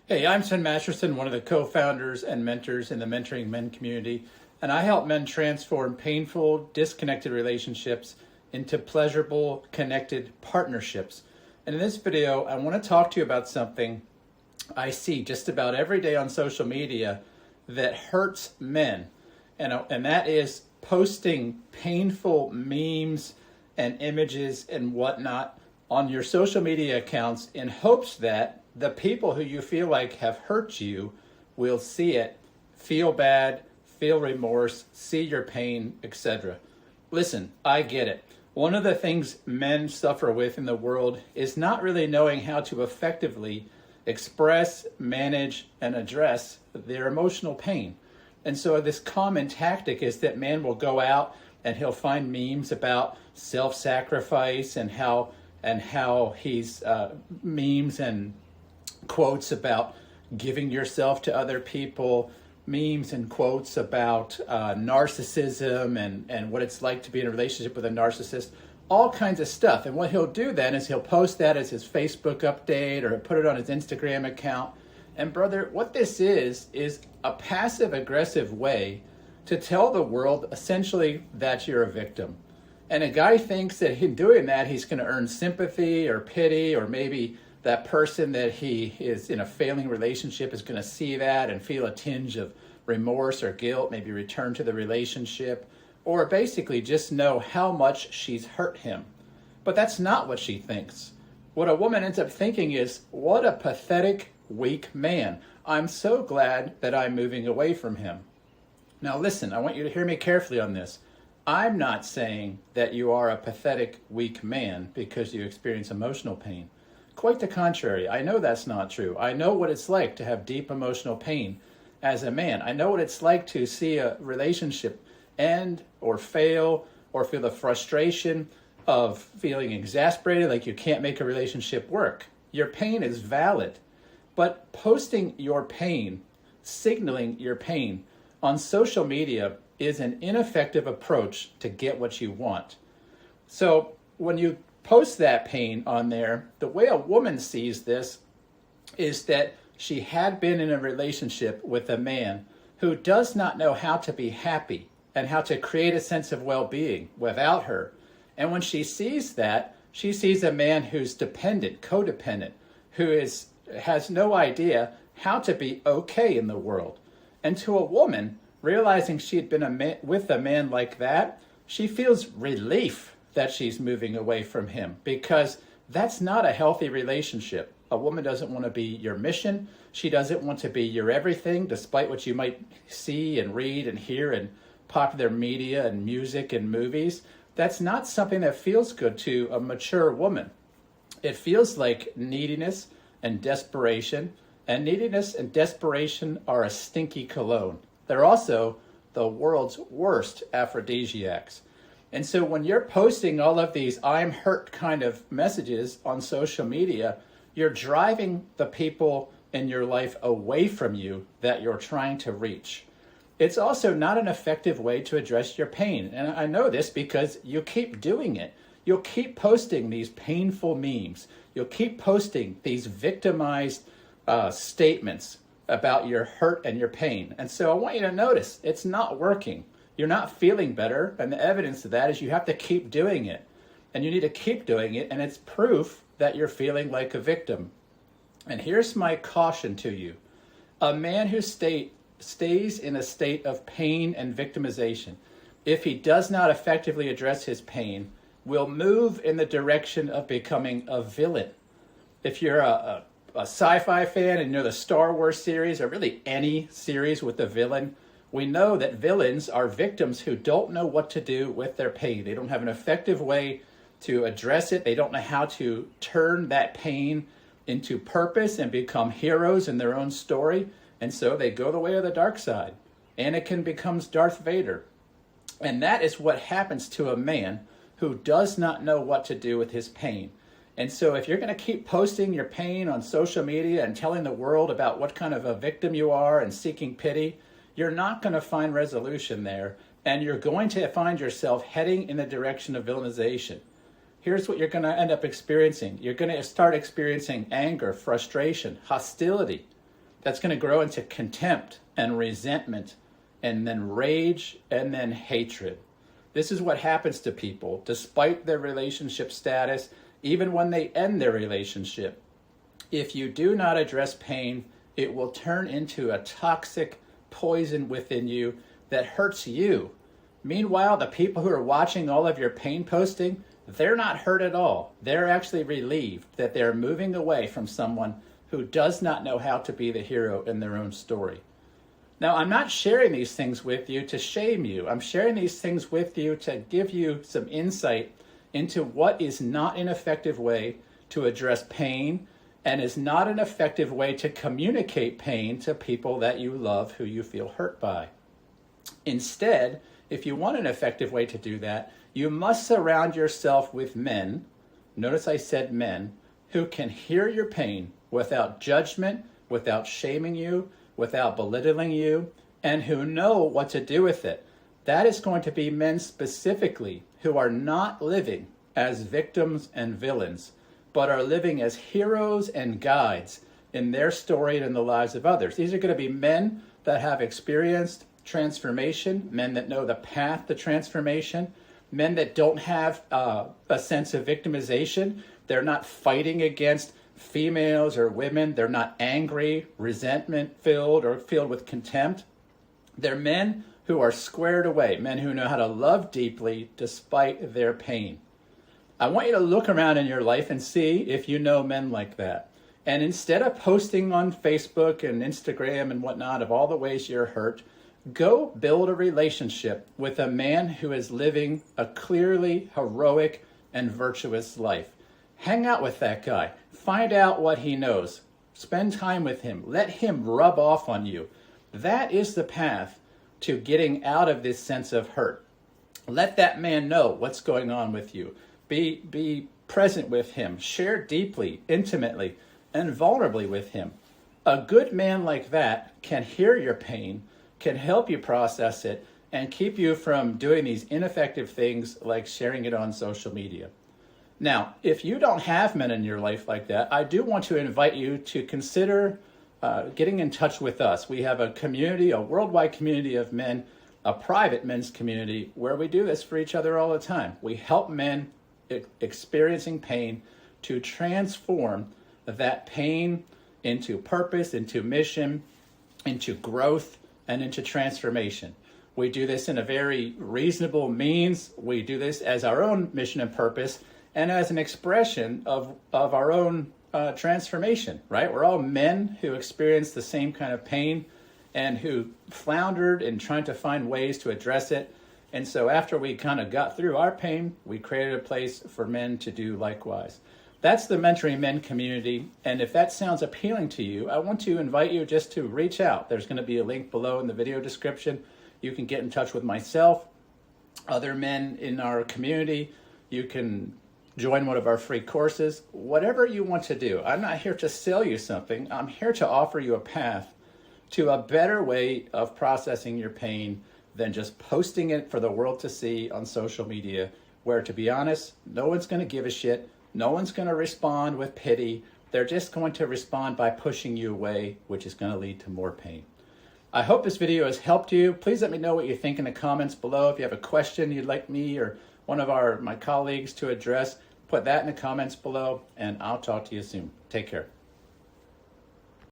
Hey, I'm Sven Masterson, one of the co-founders and mentors in the Mentoring Men community, and I help men transform painful, disconnected relationships into pleasurable, connected partnerships. And in this video, I want to talk to you about something I see just about every day on social media that hurts men, and that is posting painful memes and images and whatnot on your social media accounts in hopes that the people who you feel like have hurt you will see it, feel bad, feel remorse, see your pain, etc. Listen, I get it. One of the things men suffer with in the world is not really knowing how to effectively express, manage, and address their emotional pain. And so this common tactic is that man will go out and he'll find memes about self-sacrifice and how he's memes and quotes about giving yourself to other people, memes and quotes about narcissism and what it's like to be in a relationship with a narcissist, all kinds of stuff. And what he'll do then is he'll post that as his Facebook update or put it on his Instagram account. And brother, what this is a passive aggressive way to tell the world essentially that you're a victim. And a guy thinks that in doing that, he's going to earn sympathy or pity, or maybe that person that he is in a failing relationship is going to see that and feel a tinge of remorse or guilt, maybe return to the relationship, or basically just know how much she's hurt him. But that's not what she thinks. What a woman ends up thinking is, what a pathetic, weak man. I'm so glad that I'm moving away from him. Now listen, I want you to hear me carefully on this. I'm not saying that you are a pathetic, weak man because you experience emotional pain. Quite the contrary. I know that's not true. I know what it's like to have deep emotional pain as a man. I know what it's like to see a relationship end or fail or feel the frustration of feeling exasperated, like you can't make a relationship work. Your pain is valid, but posting your pain, signaling your pain on social media is an ineffective approach to get what you want. So when you post that pain on there, the way a woman sees this is that she had been in a relationship with a man who does not know how to be happy and how to create a sense of well-being without her. And when she sees that, she sees a man who's dependent, codependent, who has no idea how to be okay in the world. And to a woman, realizing she had been with a man like that, she feels relief that she's moving away from him, because that's not a healthy relationship. A woman doesn't want to be your mission. She doesn't want to be your everything, despite what you might see and read and hear in popular media and music and movies. That's not something that feels good to a mature woman. It feels like neediness and desperation, and neediness and desperation are a stinky cologne. They're also the world's worst aphrodisiacs. And so when you're posting all of these I'm hurt kind of messages on social media, you're driving the people in your life away from you that you're trying to reach. It's also not an effective way to address your pain. And I know this because you keep doing it. You'll keep posting these painful memes. You'll keep posting these victimized statements about your hurt and your pain. And so I want you to notice it's not working. You're not feeling better, and the evidence of that is you have to keep doing it. And you need to keep doing it, and it's proof that you're feeling like a victim. And here's my caution to you. A man who stays in a state of pain and victimization, if he does not effectively address his pain, will move in the direction of becoming a villain. If you're a sci-fi fan and you know the Star Wars series, or really any series with a villain, we know that villains are victims who don't know what to do with their pain. They don't have an effective way to address it. They don't know how to turn that pain into purpose and become heroes in their own story. And so they go the way of the dark side. Anakin becomes Darth Vader. And that is what happens to a man who does not know what to do with his pain. And so if you're going to keep posting your pain on social media and telling the world about what kind of a victim you are and seeking pity, you're not going to find resolution there, and you're going to find yourself heading in the direction of villainization. Here's what you're going to end up experiencing. You're going to start experiencing anger, frustration, hostility. that's going to grow into contempt and resentment and then rage and then hatred. This is what happens to people despite their relationship status, even when they end their relationship. If you do not address pain, it will turn into a toxic poison within you that hurts you. Meanwhile, the people who are watching all of your pain posting, they're not hurt at all. They're actually relieved that they're moving away from someone who does not know how to be the hero in their own story. Now, I'm not sharing these things with you to shame you. I'm sharing these things with you to give you some insight into what is not an effective way to address pain and is not an effective way to communicate pain to people that you love who you feel hurt by. Instead, if you want an effective way to do that, you must surround yourself with men, notice I said men, who can hear your pain without judgment, without shaming you, without belittling you, and who know what to do with it. That is going to be men specifically who are not living as victims and villains, but are living as heroes and guides in their story and in the lives of others. These are going to be men that have experienced transformation, men that know the path to transformation, men that don't have a sense of victimization. They're not fighting against females or women. They're not angry, resentment-filled, or filled with contempt. They're men who are squared away, men who know how to love deeply despite their pain. I want you to look around in your life and see if you know men like that. And instead of posting on Facebook and Instagram and whatnot of all the ways you're hurt, go build a relationship with a man who is living a clearly heroic and virtuous life. Hang out with that guy. Find out what he knows. Spend time with him. Let him rub off on you. That is the path to getting out of this sense of hurt. Let that man know what's going on with you. Be present with him. Share deeply, intimately, and vulnerably with him. A good man like that can hear your pain, can help you process it, and keep you from doing these ineffective things like sharing it on social media. Now, if you don't have men in your life like that, I do want to invite you to consider getting in touch with us. We have a community, a worldwide community of men, a private men's community where we do this for each other all the time. We help men experiencing pain to transform that pain into purpose, into mission, into growth, and into transformation. We do this in a very reasonable means. We do this as our own mission and purpose and as an expression of our own transformation, right? We're all men who experience the same kind of pain and who floundered in trying to find ways to address it. And so after we kind of got through our pain, we created a place for men to do likewise. That's the Mentoring Men community. And if that sounds appealing to you, I want to invite you just to reach out. There's going to be a link below in the video description. You can get in touch with myself, other men in our community. You can join one of our free courses, whatever you want to do. I'm not here to sell you something. I'm here to offer you a path to a better way of processing your pain than just posting it for the world to see on social media, where, to be honest, no one's going to give a shit. No one's going to respond with pity. They're just going to respond by pushing you away, which is going to lead to more pain. I hope this video has helped you. Please let me know what you think in the comments below. If you have a question you'd like me or one of my colleagues to address, put that in the comments below, and I'll talk to you soon. Take care.